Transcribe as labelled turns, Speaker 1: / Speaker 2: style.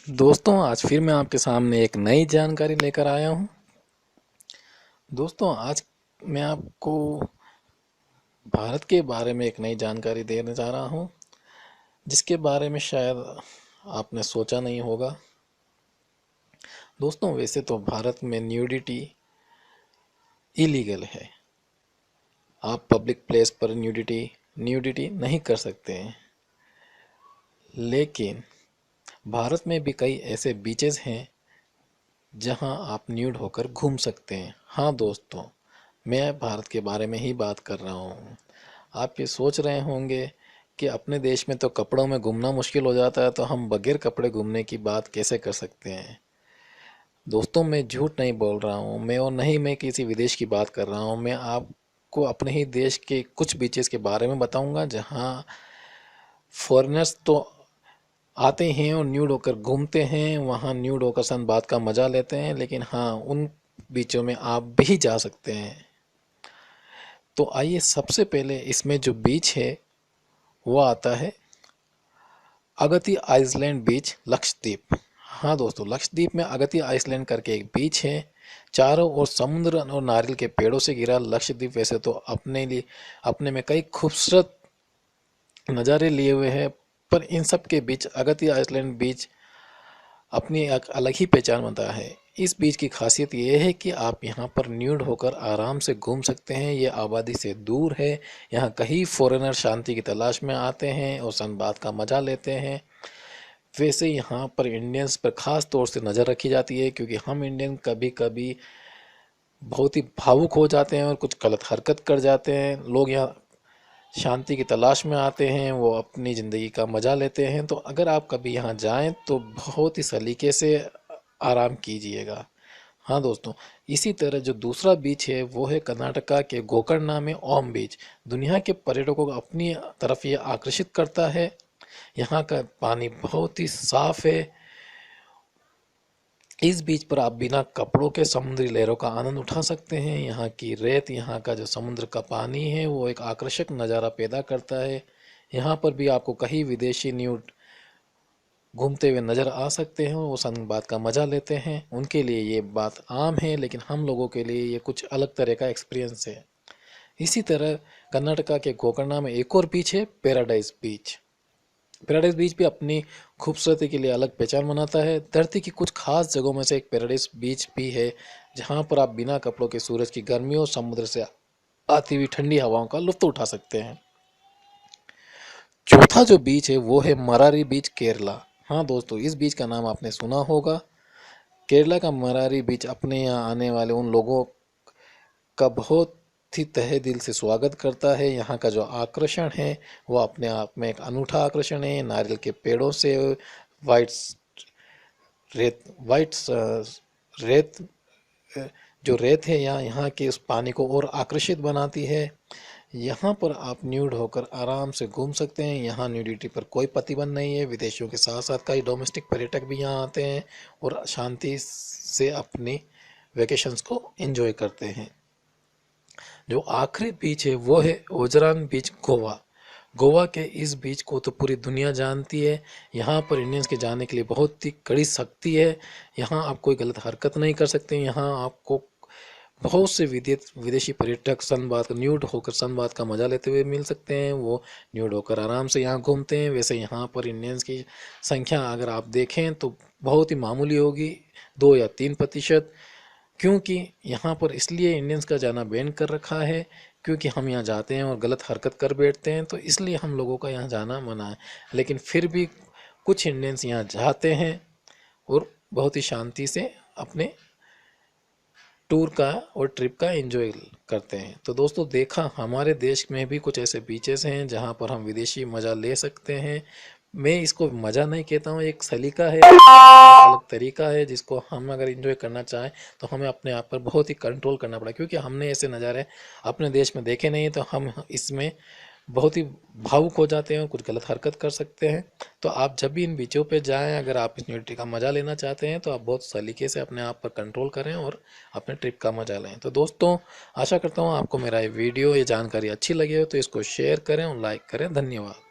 Speaker 1: दोस्तों, आज फिर मैं आपके सामने एक नई जानकारी लेकर आया हूँ। दोस्तों, आज मैं आपको भारत के बारे में एक नई जानकारी देने जा रहा हूँ, जिसके बारे में शायद आपने सोचा नहीं होगा। दोस्तों, वैसे तो भारत में न्यूडिटी इलीगल है। आप पब्लिक प्लेस पर न्यूडिटी नहीं कर सकते हैं। लेकिन भारत में भी कई ऐसे बीचेस हैं जहां आप न्यूड होकर घूम सकते हैं। हाँ दोस्तों, मैं भारत के बारे में ही बात कर रहा हूँ। आप ये सोच रहे होंगे कि अपने देश में तो कपड़ों में घूमना मुश्किल हो जाता है, तो हम बगैर कपड़े घूमने की बात कैसे कर सकते हैं। दोस्तों, मैं झूठ नहीं बोल रहा हूँ, मैं और नहीं मैं किसी विदेश की बात कर रहा हूँ। मैं आपको अपने ही देश के कुछ बीचेस के बारे में बताऊँगा जहाँ फॉरेनर्स तो आते हैं और न्यूड होकर घूमते हैं, वहाँ न्यूड होकर सनबाथ का मज़ा लेते हैं। लेकिन हाँ, उन बीचों में आप भी जा सकते हैं। तो आइए, सबसे पहले इसमें जो बीच है वो आता है अगति आइसलैंड बीच, लक्षद्वीप। हाँ दोस्तों, लक्षद्वीप में अगति आइसलैंड करके एक बीच है। चारों ओर समुद्र और नारियल के पेड़ों से घिरा लक्षद्वीप वैसे तो अपने में कई खूबसूरत नज़ारे लिए हुए हैं, पर इन सब के बीच अगति आइसलैंड बीच अपनी एक अलग ही पहचान बनता है। इस बीच की खासियत ये है कि आप यहाँ पर न्यूड होकर आराम से घूम सकते हैं। ये आबादी से दूर है। यहाँ कई फॉरेनर शांति की तलाश में आते हैं और सनबाथ का मज़ा लेते हैं। वैसे यहाँ पर इंडियंस पर ख़ास तौर से नज़र रखी जाती है, क्योंकि हम इंडियन कभी कभी बहुत ही भावुक हो जाते हैं और कुछ गलत हरकत कर जाते हैं। लोग यहाँ शांति की तलाश में आते हैं, वो अपनी ज़िंदगी का मज़ा लेते हैं। तो अगर आप कभी यहाँ जाएं तो बहुत ही सलीके से आराम कीजिएगा। हाँ दोस्तों, इसी तरह जो दूसरा बीच है वो है कर्नाटका के गोकर्णा में ओम बीच। दुनिया के पर्यटकों को अपनी तरफ ये आकर्षित करता है। यहाँ का पानी बहुत ही साफ है। इस बीच पर आप बिना कपड़ों के समुद्री लहरों का आनंद उठा सकते हैं। यहाँ की रेत, यहाँ का जो समुद्र का पानी है वो एक आकर्षक नज़ारा पैदा करता है। यहाँ पर भी आपको कई विदेशी न्यूट घूमते हुए नज़र आ सकते हैं, वो सनबाथ का मज़ा लेते हैं। उनके लिए ये बात आम है, लेकिन हम लोगों के लिए ये कुछ अलग तरह का एक्सपीरियंस है। इसी तरह कर्नाटका के गोकर्णा में एक और बीच है, पैराडाइज बीच। पैराडाइज बीच भी अपनी खूबसूरती के लिए अलग पहचान बनाता है। धरती की कुछ खास जगहों में से एक पैराडाइज बीच भी है, जहाँ पर आप बिना कपड़ों के सूरज की गर्मी और समुद्र से आती हुई ठंडी हवाओं का लुत्फ उठा सकते हैं। चौथा जो बीच है वो है मरारी बीच, केरला। हाँ दोस्तों, इस बीच का नाम आपने सुना होगा। केरला का मरारी बीच अपने यहाँ आने वाले उन लोगों का बहुत ही तहे दिल से स्वागत करता है। यहाँ का जो आकर्षण है वो अपने आप में एक अनूठा आकर्षण है। नारियल के पेड़ों से वाइट रेत वाइट रेत जो रेत है यहाँ के उस पानी को और आकर्षित बनाती है। यहाँ पर आप न्यूड होकर आराम से घूम सकते हैं। यहाँ न्यूडिटी पर कोई प्रतिबंध नहीं है। विदेशियों के साथ साथ कई डोमेस्टिक पर्यटक भी यहाँ आते हैं और शांति से अपनी वेकेशंस को एंजॉय करते हैं। जो आखिरी बीच है वो है ओजरान बीच, गोवा। गोवा के इस बीच को तो पूरी दुनिया जानती है। यहाँ पर इंडियंस के जाने के लिए बहुत ही कड़ी सख्ती है। यहाँ आप कोई गलत हरकत नहीं कर सकते। यहाँ आपको बहुत से विदेशी पर्यटक सनबाथ न्यूड होकर सनबाथ का मज़ा लेते हुए मिल सकते हैं। वो न्यूड होकर आराम से यहाँ घूमते हैं। वैसे यहाँ पर इंडियंस की संख्या अगर आप देखें तो बहुत ही मामूली होगी, 2 या 3%। क्योंकि यहाँ पर इसलिए इंडियंस का जाना बैन कर रखा है, क्योंकि हम यहाँ जाते हैं और गलत हरकत कर बैठते हैं, तो इसलिए हम लोगों का यहाँ जाना मना है। लेकिन फिर भी कुछ इंडियंस यहाँ जाते हैं और बहुत ही शांति से अपने टूर का और ट्रिप का एंजॉय करते हैं। तो दोस्तों, देखा, हमारे देश में भी कुछ ऐसे बीचेस हैं जहाँ पर हम विदेशी मज़ा ले सकते हैं। मैं इसको मज़ा नहीं कहता हूँ, एक सलीका है, अलग तरीका है, जिसको हम अगर एंजॉय करना चाहें तो हमें अपने आप पर बहुत ही कंट्रोल करना पड़ा, क्योंकि हमने ऐसे नज़ारे अपने देश में देखे नहीं, तो हम इसमें बहुत ही भावुक हो जाते हैं और कुछ गलत हरकत कर सकते हैं। तो आप जब भी इन बीचों पे जाएं, अगर आप इस न्यूडिटी का मज़ा लेना चाहते हैं तो आप बहुत सलीके से अपने आप पर कंट्रोल करें और अपने ट्रिप का मज़ा लें। तो दोस्तों, आशा करता हूँ आपको मेरा ये वीडियो, ये जानकारी अच्छी लगी हो तो इसको शेयर करें और लाइक करें। धन्यवाद।